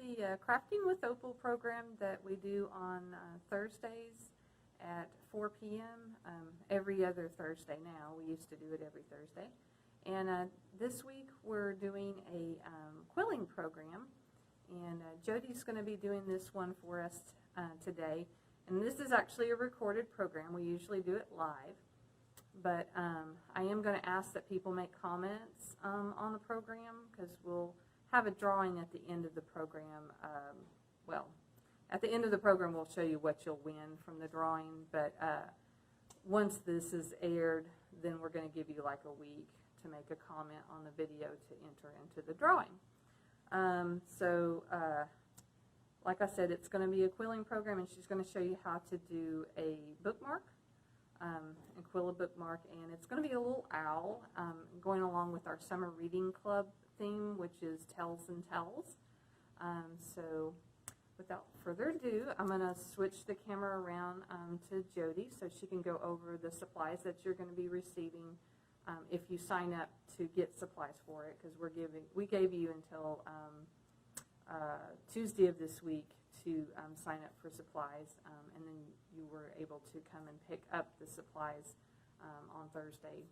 the Crafting with Opal program that we do on Thursdays at 4 p.m. Every other Thursday now. We used to do it every Thursday. And this week we're doing a quilling program. And Jody's going to be doing this one for us today. And this is actually a recorded program. We usually do it live. But I am going to ask that people make comments on the program, because we'll have a drawing at the end of the program. Well, at the end of the program we'll show you what you'll win from the drawing. But once this is aired, then we're going to give you like a week to make a comment on the video to enter into the drawing. Like I said, it's going to be a quilling program, and she's going to show you how to do a bookmark. And quill a bookmark, and it's going to be a little owl going along with our summer reading club theme, which is Tells and Tells. So without further ado, I'm going to switch the camera around to Jody so she can go over the supplies that you're going to be receiving if you sign up to get supplies for it, because we gave you until Tuesday of this week to sign up for supplies, and then you were able to come and pick up the supplies on Thursday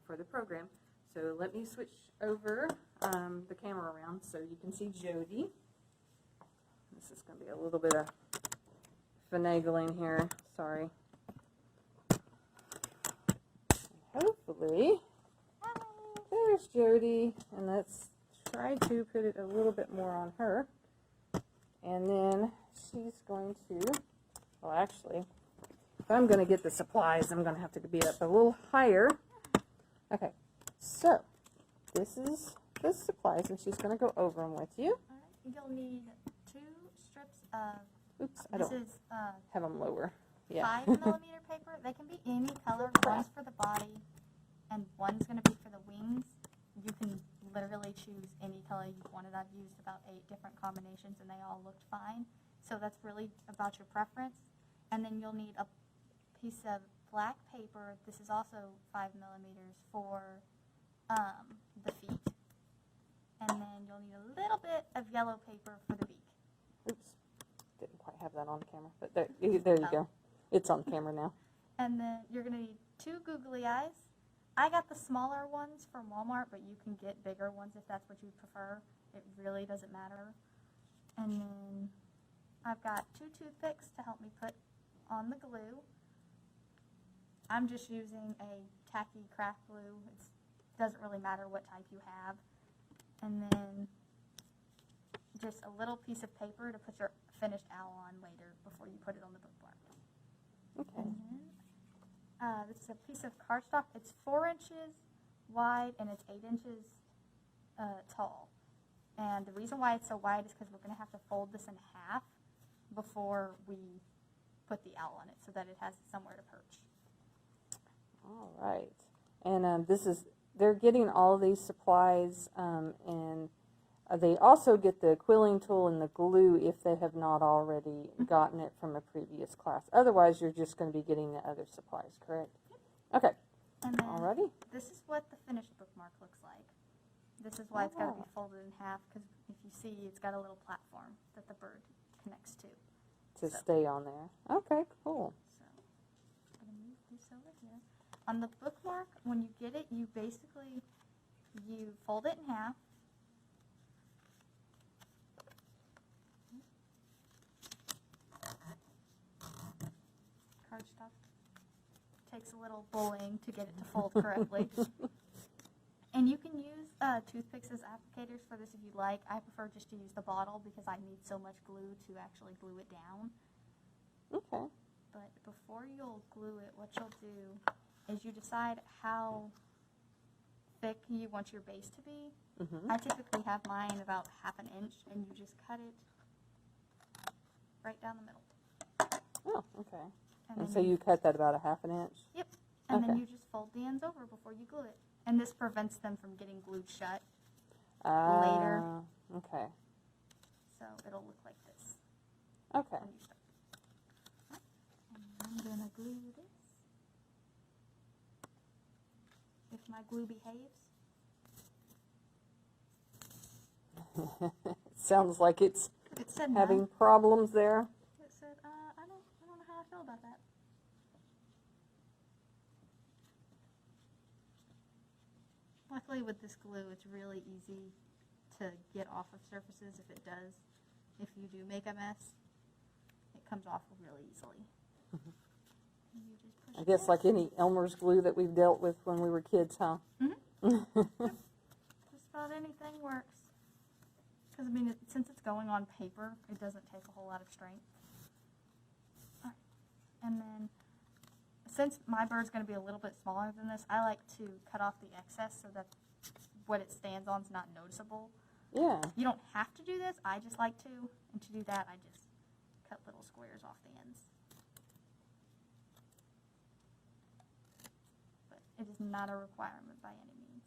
for the program. So let me switch over the camera around so you can see Jody. This is going to be a little bit of finagling here. Sorry. Hopefully, there's Jody, and let's try to put it a little bit more on her. And then she's going to, well, actually, if I'm going to get the supplies, I'm going to have to be up a little higher. Okay, so this is the supplies, and she's going to go over them with you. All right, you'll need 2 strips of, oops, I don't have them lower. Yeah. 5mm paper. They can be any color. One's for the body, and one's going to be for the wings. You can literally choose any color you wanted. I've used about 8 different combinations, and they all looked fine. So that's really about your preference. And then you'll need a piece of black paper. This is also 5mm for the feet. And then you'll need a little bit of yellow paper for the beak. Oops, didn't quite have that on camera, but there you go. It's on camera now. And then you're going to need 2 googly eyes. I got the smaller ones from Walmart, but you can get bigger ones if that's what you prefer. It really doesn't matter. And then I've got 2 toothpicks to help me put on the glue. I'm just using a tacky craft glue. It doesn't really matter what type you have. And then just a little piece of paper to put your finished owl on later before you put it on the bookmark. Okay. This is a piece of cardstock. It's 4 inches wide and it's 8 inches tall. And the reason why it's so wide is because we're going to have to fold this in half before we put the owl on it so that it has somewhere to perch. All right. And they're getting all these supplies, and they also get the quilling tool and the glue if they have not already gotten it from a previous class. Otherwise, you're just going to be getting the other supplies, correct? Yep. Okay. And then alrighty. This is what the finished bookmark looks like. This is why it's got to be folded in half, because if you see, it's got a little platform that the bird connects to. To stay on there. Okay, cool. So, I'm going to move this over here. On the bookmark, when you get it, you fold it in half. Cardstock takes a little bullying to get it to fold correctly. And you can use toothpicks as applicators for this if you like. I prefer just to use the bottle because I need so much glue to actually glue it down. Okay. But before you'll glue it, what you'll do is you decide how thick you want your base to be. I typically have mine about 1/2 inch, and you just cut it right down the middle. Oh, okay. And so you cut that about 1/2 inch? Yep. And then you just fold the ends over before you glue it. And this prevents them from getting glued shut later. Okay. So it'll look like this. Okay. When you start. And I'm going to glue this. If my glue behaves. Sounds like it's said no. Having problems there? It said, I don't know how I feel about that. Luckily with this glue, it's really easy to get off of surfaces if it does. If you do make a mess, it comes off really easily. You just push I guess this. like any Elmer's glue that we've dealt with when we were kids, huh? Just about anything works. Because, I mean, since it's going on paper, it doesn't take a whole lot of strength. Alright. And then, since my bird's going to be a little bit smaller than this, I like to cut off the excess so that what it stands on is not noticeable. Yeah. You don't have to do this. I just like to. And to do that, I just cut little squares off the ends. But it is not a requirement by any means.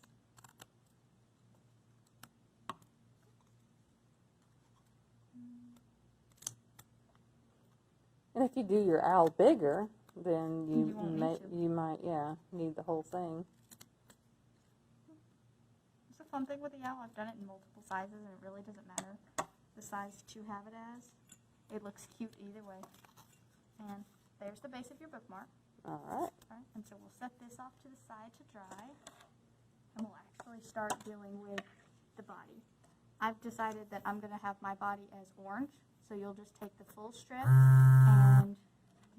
And if you do your owl bigger, then You won't need to. you might need the whole thing. It's a fun thing with the owl. I've done it in multiple sizes, and it really doesn't matter the size that you have it as. It looks cute either way. And there's the base of your bookmark. All right. Alright, and so we'll set this off to the side to dry, and we'll actually start dealing with the body. I've decided that I'm going to have my body as orange, so you'll just take the full strip and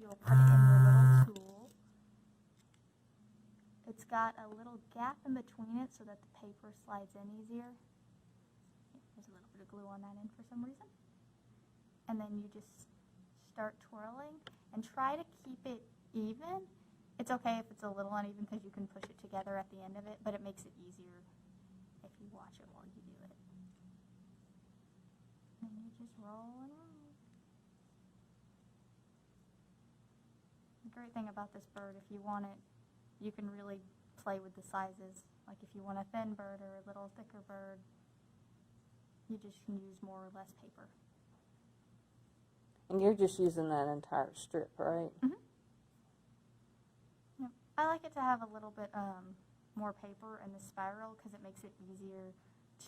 you'll put it in your little tool. It's got a little gap in between it so that the paper slides in easier. There's a little bit of glue on that end for some reason. And then you just start twirling and try to keep it even. It's okay if it's a little uneven because you can push it together at the end of it, but it makes it easier if you watch it while you do it. And you just roll and roll. The great thing about this bird, if you want it, you can really play with the sizes. Like if you want a thin bird or a little thicker bird, you just can use more or less paper. And you're just using that entire strip, right? Mm-hmm. Yep. I like it to have a little bit more paper in the spiral because it makes it easier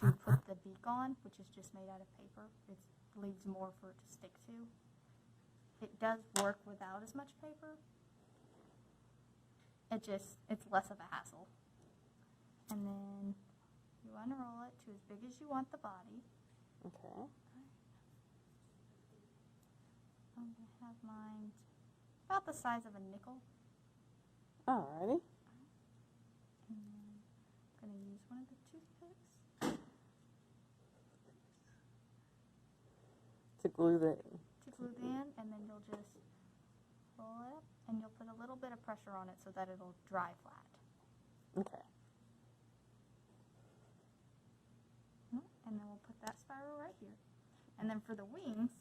to put the beak on, which is just made out of paper. It leaves more for it to stick to. It does work without as much paper. It's less of a hassle. And then you unroll it to as big as you want the body. Okay. I'm going to have mine about the size of a nickel. Alrighty. And then I'm going to use one of the toothpicks To glue the... to glue the end, and then you'll just roll it up, and you'll put a little bit of pressure on it so that it'll dry flat. Okay. And then we'll put that spiral right here. And then for the wings,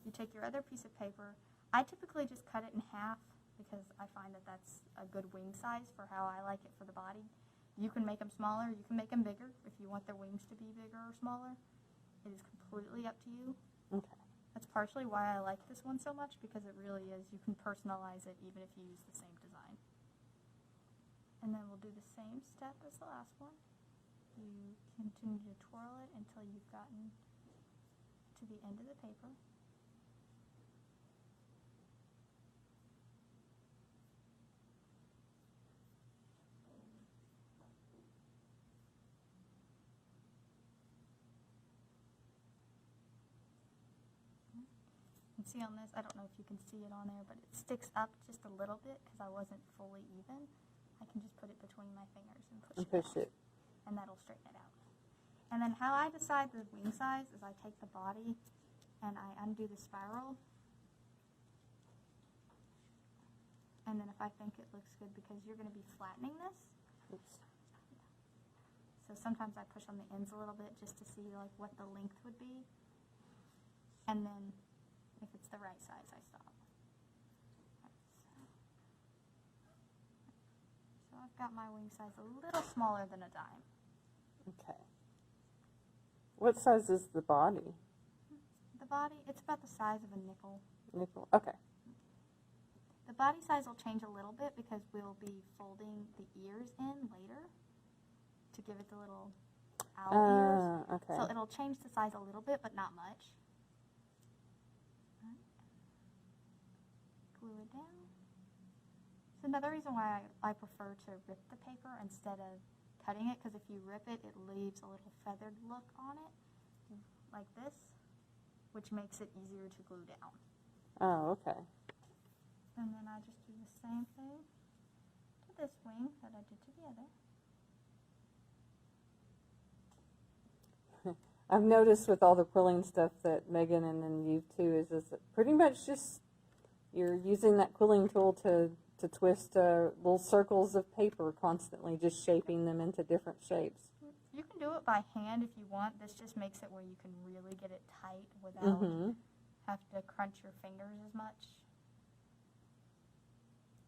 you take your other piece of paper. I typically just cut it in half because I find that that's a good wing size for how I like it for the body. You can make them smaller, you can make them bigger if you want the wings to be bigger or smaller. It is completely up to you. Okay. That's partially why I like this one so much, because it really is, you can personalize it even if you use the same design. And then we'll do the same step as the last one. You continue to twirl it until you've gotten to the end of the paper. You can see on this, I don't know if you can see it on there, but it sticks up just a little bit because I wasn't fully even. I can just put it between my fingers and push it. And that'll straighten it out. And then how I decide the wing size is I take the body and I undo the spiral. And then if I think it looks good, because you're going to be flattening this. Oops. So sometimes I push on the ends a little bit just to see like what the length would be. And then if it's the right size, I stop. So I've got my wing size a little smaller than a dime. Okay. What size is the body? The body, it's about the size of a nickel. Nickel. Okay. The body size will change a little bit because we'll be folding the ears in later to give it the little owl ears. Okay. So it'll change the size a little bit, but not much. glue it down. It's another reason why I prefer to rip the paper instead of cutting it, because if you rip it, it leaves a little feathered look on it, like this, which makes it easier to glue down. Oh, okay. And then I just do the same thing to this wing that I did to the other. I've noticed with all the quilling stuff that Megan and then you too is that pretty much just you're using that quilling tool to twist little circles of paper constantly, just shaping them into different shapes. You can do it by hand if you want. This just makes it where you can really get it tight without having to crunch your fingers as much.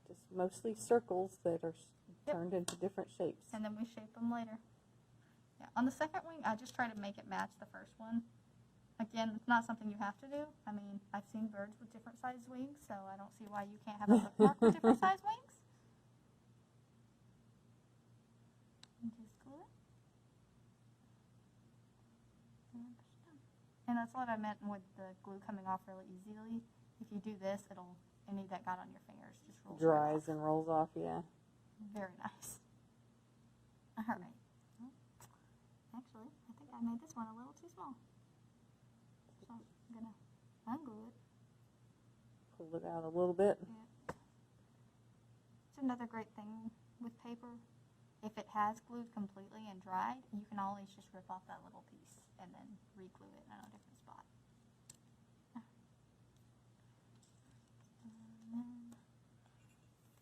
Just mostly circles that are turned into different shapes. And then we shape them later. Yeah. On the second wing, I just try to make it match the first one. Again, it's not something you have to do. I mean, I've seen birds with different sized wings, so I don't see why you can't have a bookmark with different sized wings. And just glue it. And push it down. And that's what I meant with the glue coming off really easily. If you do this, any that got on your fingers just rolls right Dries off. and rolls off, yeah. Very nice. All right. Well, actually, I think I made this one a little too small. So I'm going to unglue it. Pull it out a little bit. Yeah. It's another great thing with paper. If it has glued completely and dried, you can always just rip off that little piece and then re-glue it in a different spot.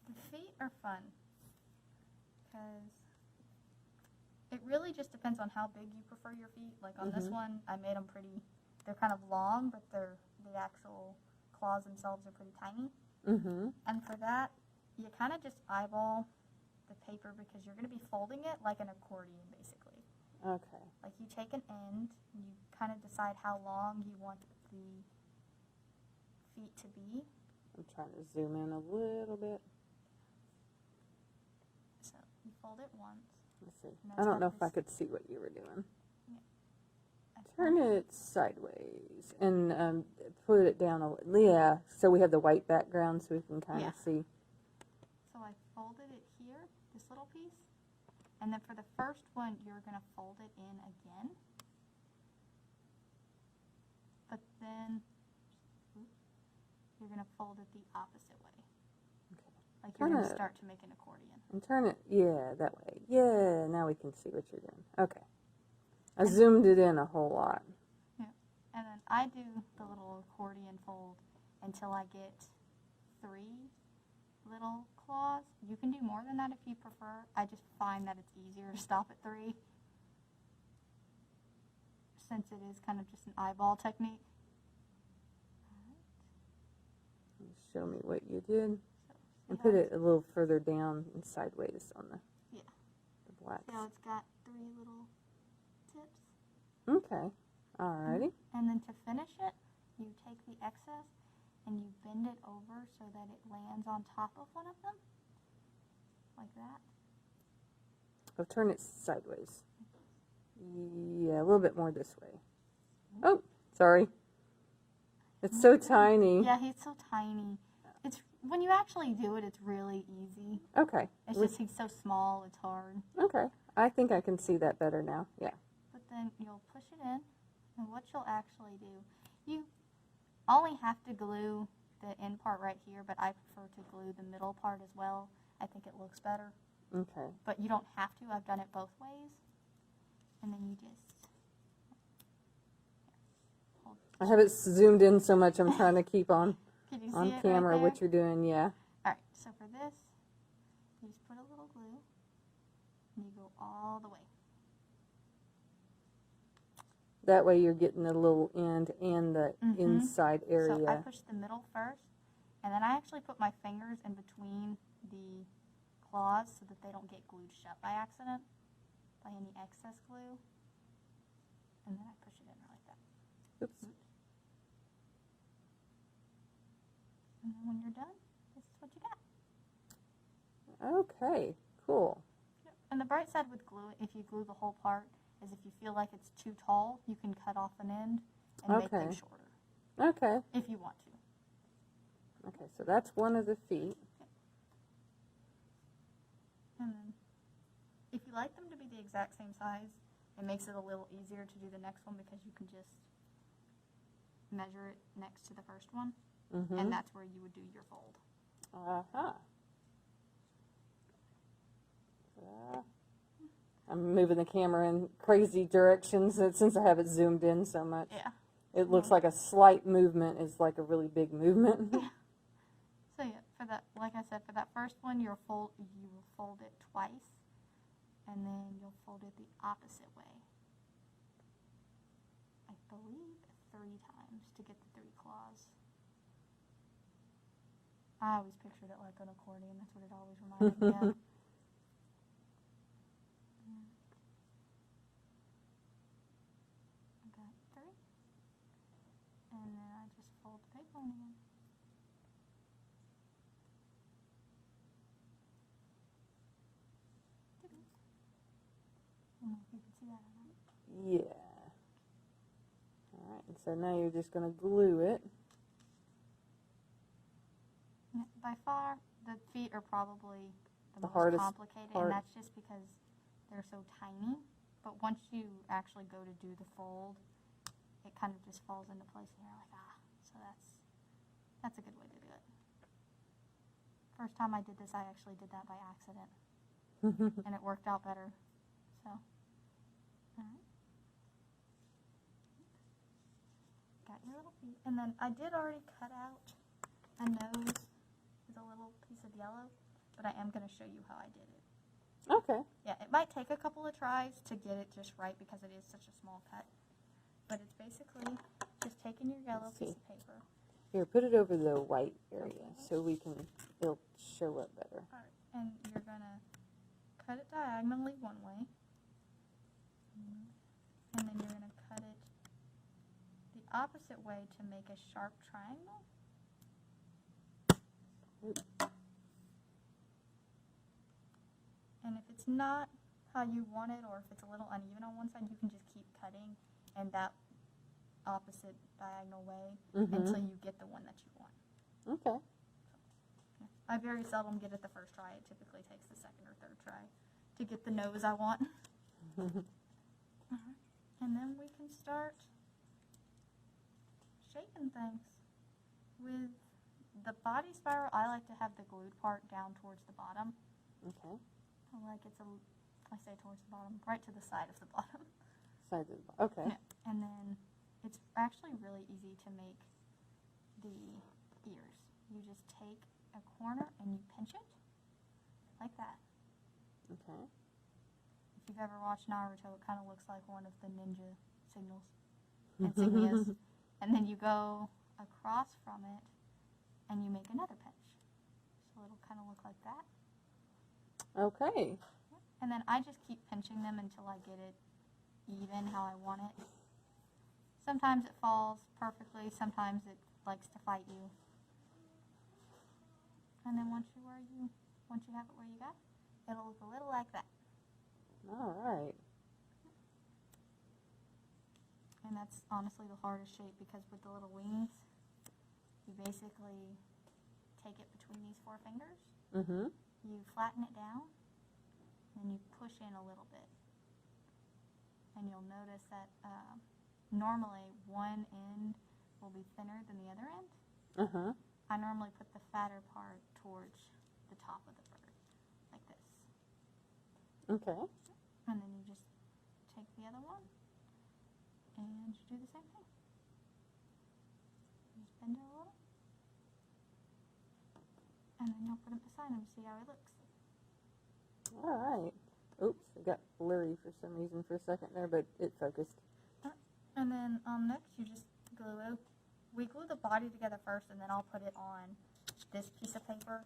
The feet are fun because it really just depends on how big you prefer your feet. Like on this one, I made them they're kind of long, but the actual claws themselves are pretty tiny. And for that, you kind of just eyeball the paper because you're going to be folding it like an accordion, basically. Okay. Like you take an end, you kind of decide how long you want the feet to be. I'm trying to zoom in a little bit. So you fold it once. Let's see. And I that's don't know got if I this- could see what you were doing. I Turn it sideways and put it down a little. Yeah, so we have the white background so we can kind of see. So I folded it here, this little piece, and then for the first one, you're going to fold it in again. But then you're going to fold it the opposite way. Okay. Like you're going to Kinda- start to make an accordion. And turn it, yeah, that way. Yeah, now we can see what you're doing. Okay. I zoomed it in a whole lot. Yeah. And then I do the little accordion fold until I get 3 little claws. You can do more than that if you prefer. I just find that it's easier to stop at 3 since it is kind of just an eyeball technique. Show me what you did. So, And see put how it a little further down and sideways on the blacks. See how it's got 3 little tips? Okay. Alrighty. And then to finish it, you take the excess and you bend it over so that it lands on top of one of them. Like that. I'll turn it sideways. Yeah, a little bit more this way. Oh, sorry. It's so tiny. Yeah, he's so tiny. It's when you actually do it, it's really easy. Okay. It's just he's so small, it's hard. Okay. I think I can see that better now. Yeah. But then you'll push it in, and what you'll actually do, you only have to glue the end part right here, but I prefer to glue the middle part as well. I think it looks better. Okay. But you don't have to. I've done it both ways. And then you just hold. I have it zoomed in so much I'm trying to keep on Can you see on it camera right what you're doing. Yeah. All right, so for this, you just put a little glue, and you go all the way. That way you're getting the little end and the inside area. So I push the middle first, and then I actually put my fingers in between the claws so that they don't get glued shut by accident, by any excess glue. And then I push it in like that. Oops. And then when you're done, this is what you got. Okay. Cool. Yep. And the bright side with glue, if you glue the whole part, is if you feel like it's too tall, you can cut off an end and make them Okay. shorter, Okay. if you want to. Okay, so that's one of the feet. And then, if you like them to be the exact same size, it makes it a little easier to do the next one because you can just measure it next to the first one, Mm-hmm. and that's where you would do your fold. Uh-huh. I'm moving the camera in crazy directions since I have it zoomed in so much. Yeah. It looks like a slight movement is like a really big movement. Yeah. So yeah, for that, like I said, for that first one, you will fold it twice, and then you'll fold it the opposite way. I believe 3 times to get the 3 claws. I always pictured it like an accordion. That's what it always reminded me of. I got 3, and then I just fold the paper on again. I don't know if you can see that or not. Yeah. All right, and so now you're just going to glue it. Yeah, by far, the feet are probably the most hardest complicated, part. and that's just because they're so tiny. But once you actually go to do the fold, it kind of just falls into place, and you're like, ah. So that's a good way to do it. First time I did this, I actually did that by accident, and it worked out better. So, all right. Got your little feet, and then I did already cut out a nose with a little piece of yellow, but I am going to show you how I did it. Okay. Yeah, it might take a couple of tries to get it just right because it is such a small cut, but it's basically just taking your yellow Let's see. piece of paper. Here, put it over the white area so it'll show up better. All right, and you're going to cut it diagonally one way, and then you're going to cut it the opposite way to make a sharp triangle. Oops. And if it's not how you want it, or if it's a little uneven on one side, you can just keep cutting in that opposite diagonal way until you get the one that you want. Okay. Yeah. I very seldom get it the first try. It typically takes the second or third try to get the nose I want. And then we can start shaping things. With the body spiral, I like to have the glued part down towards the bottom. Okay. Like I say towards the bottom, right to the side of the bottom. Side of the, okay. Yeah. And then it's actually really easy to make the ears. You just take a corner and you pinch it like that. Okay. If you've ever watched Naruto, it kind of looks like one of the ninja insignias. And then you go across from it and you make another pinch. So it'll kind of look like that. Okay. And then I just keep pinching them until I get it even how I want it. Sometimes it falls perfectly, sometimes it likes to fight you. And then once you have it where you got it, it'll look a little like that. All right. And that's honestly the hardest shape because with the little wings, you basically take it between these 4 fingers. Mm-hmm. You flatten it down, and you push in a little bit. And you'll notice that normally one end will be thinner than the other end. Uh-huh. I normally put the fatter part towards the top of the bird, like this. Okay. And then you just take the other one, and you do the same thing. You just bend it a little. And then you'll put it beside him to see how he looks. All right. Oops, it got blurry for some reason for a second there, but it focused. And then next you just glue it. We glue the body together first, and then I'll put it on this piece of paper.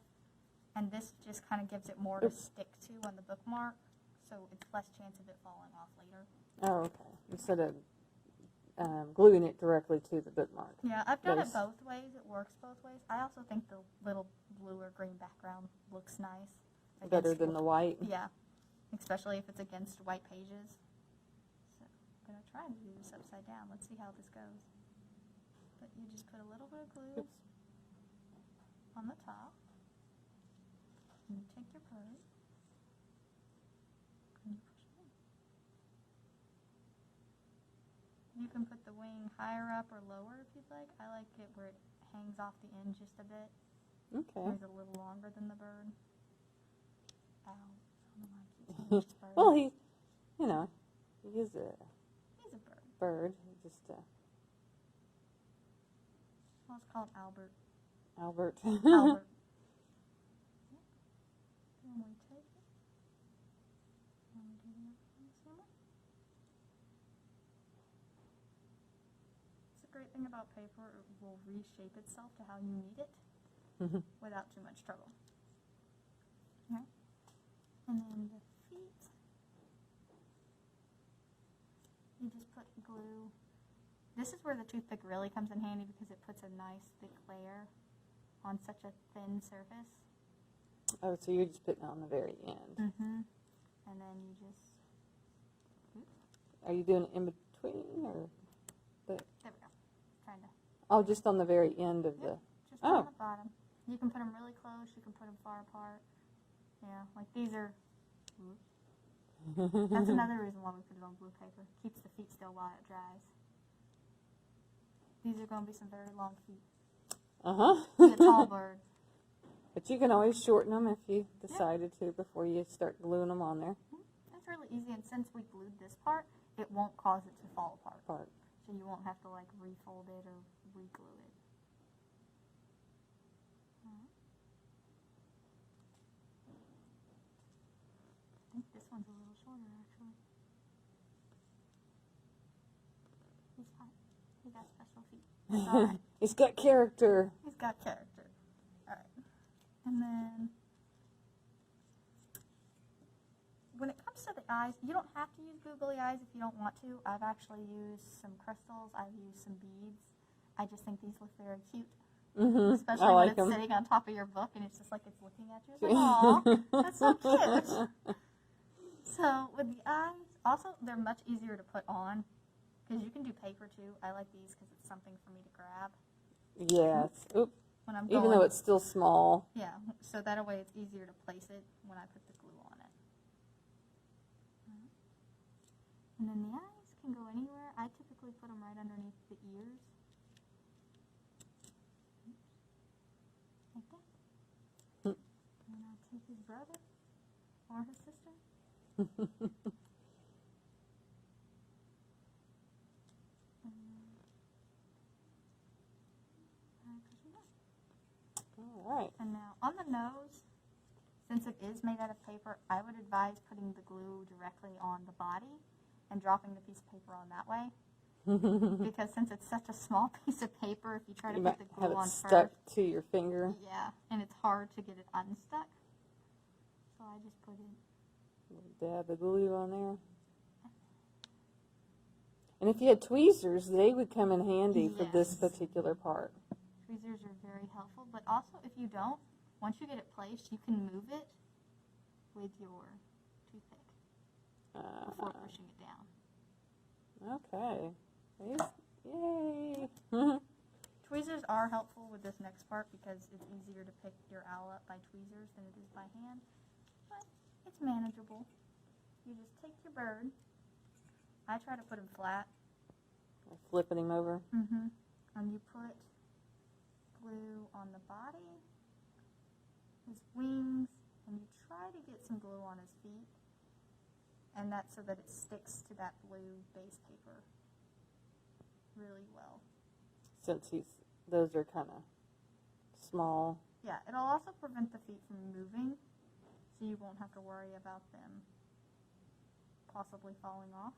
And this just kind of gives it more to stick to on the bookmark, so it's less chance of it falling off later. Oh, okay. Instead of gluing it directly to the bookmark. Yeah, I've done Nice. it both ways. It works both ways. I also think the little blue or green background looks nice. Better than the white. Yeah, especially if it's against white pages. So I'm going to try to do this upside down. Let's see how this goes. But you just put a little bit of glue. Oops. on the top. And you take your bird. And you push it in. You can put the wing higher up or lower if you'd like. I like it where it hangs off the end just a bit. Okay. It's a little longer than the bird. Ow. I don't know why I keep saying this bird. Well, he is a He's a bird. bird. He just, Well, it's called Albert. Albert. Albert. And we take it. And we do the other one as well. It's a great thing about paper. It will reshape itself to how you need it without too much trouble. Okay. And then the feet, you just put glue. This is where the toothpick really comes in handy because it puts a nice thick layer on such a thin surface. Oh, so you're just putting it on the very end. Mm-hmm. And then you just, Are you doing it in between or? there we go. Trying to. Oh, just on the very end of Yep, the. just on the bottom. You can put them really close. You can put them far apart. Yeah, like these are. That's another reason why we put it on blue paper. Keeps the feet still while it dries. These are going to be some very long feet. Be a tall bird. But you can always shorten them if you decided to before you start gluing them on there. It's really easy, and since we glued this part, it won't cause it to fall apart. So you won't have to like refold it or re-glue it. I think this one's a little shorter, actually. He's fine. He got special feet. That's all right. He's got character. He's got character. All right. And then, when it comes to the eyes, you don't have to use googly eyes if you don't want to. I've actually used some crystals. I've used some beads. I just think these look very cute. Especially when it's sitting on top of your book and it's just like it's looking at you. It's like, aw, that's so cute. So with the eyes, also they're much easier to put on because you can do paper too. I like these because it's something for me to grab. Yes. Oop. When I'm Even though it's still small. Yeah, so that way it's easier to place it when I put the glue on it. And then the eyes can go anywhere. I typically put them right underneath the ears. Like that. And I'll take his brother or his sister. All right. And now on the nose, since it is made out of paper, I would advise putting the glue directly on the body and dropping the piece of paper on that way. Because since it's such a small piece of paper, if you try to put the glue on first, stuck to your finger. yeah, and it's hard to get it unstuck. So I just put it. Dab of glue on there. And if you had tweezers, they would come in handy for this particular part. Tweezers are very helpful, but also if you don't, once you get it placed, you can move it with your toothpick before pushing it down. Okay. Yay. Tweezers are helpful with this next part because it's easier to pick your owl up by tweezers than it is by hand, but it's manageable. You just take your bird. I try to put him flat. Flipping him over. And you put glue on the body, his wings, and you try to get some glue on his feet, and that's so that it sticks to that blue base paper really well. Since those are kind of small. Yeah, it'll also prevent the feet from moving, so you won't have to worry about them possibly falling off.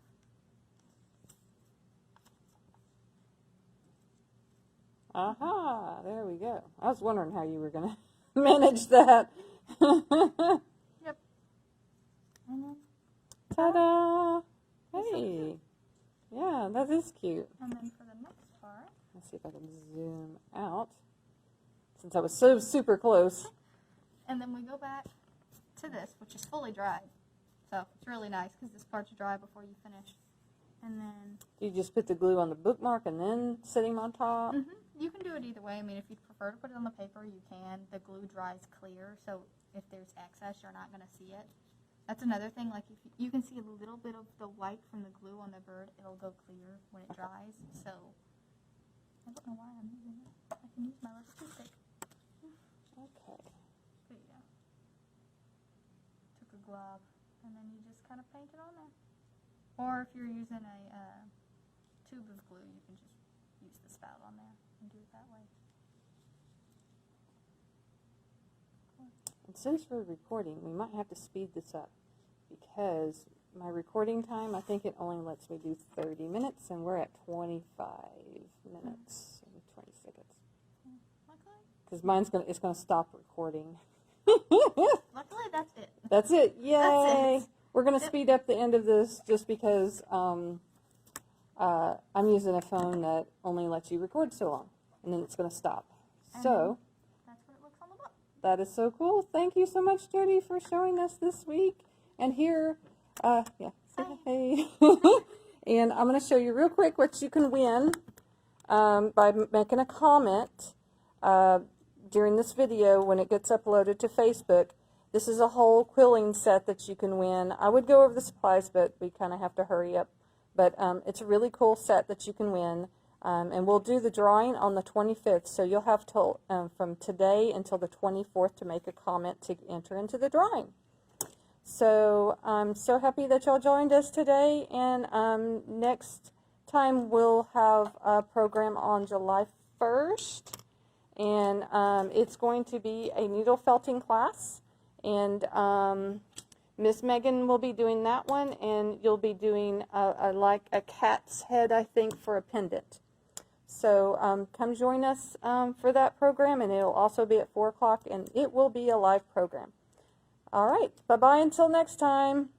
Aha, there we go. I was wondering how you were going to manage that. Yep. And then, ta-da! Hey. Yeah, that is cute. and then for the next part, Let's see if I can zoom out. Since I was so super close. and then we go back to this, which is fully dried. So it's really nice because this part's dry before you finish. And then, You just put the glue on the bookmark and then set him on top? You can do it either way. I mean, if you prefer to put it on the paper, you can. The glue dries clear, so if there's excess, you're not going to see it. That's another thing, like if you can see a little bit of the white from the glue on the bird, it'll go clear when it dries. So, I don't know why I'm using it. I can use my little toothpick. Okay. There you go. Took a glob, and then you just kind of paint it on there. Or if you're using a tube of glue, you can just use the spout on there and do it that way. And since we're recording, we might have to speed this up because my recording time, I think it only lets me do 30 minutes, and we're at 25 minutes and 20 seconds. Luckily, Because it's gonna stop recording. luckily that's it. That's it. Yay! That's it. We're gonna speed up the end of this just because I'm using a phone that only lets you record so long, and then it's gonna stop. So. That's what it looks on the book. That is so cool. Thank you so much, Jody, for showing us this week. And here, say hey. And I'm going to show you real quick what you can win by making a comment during this video when it gets uploaded to Facebook. This is a whole quilling set that you can win. I would go over the supplies, but we kind of have to hurry up. But it's a really cool set that you can win. And we'll do the drawing on the 25th, so you'll have till from today until the 24th to make a comment to enter into the drawing. So I'm so happy that y'all joined us today, and next time we'll have a program on July 1st, and it's going to be a needle felting class, and Miss Megan will be doing that one, and you'll be doing like a cat's head, I think, for a pendant. So come join us for that program, and it'll also be at 4 o'clock, and it will be a live program. All right, bye-bye until next time.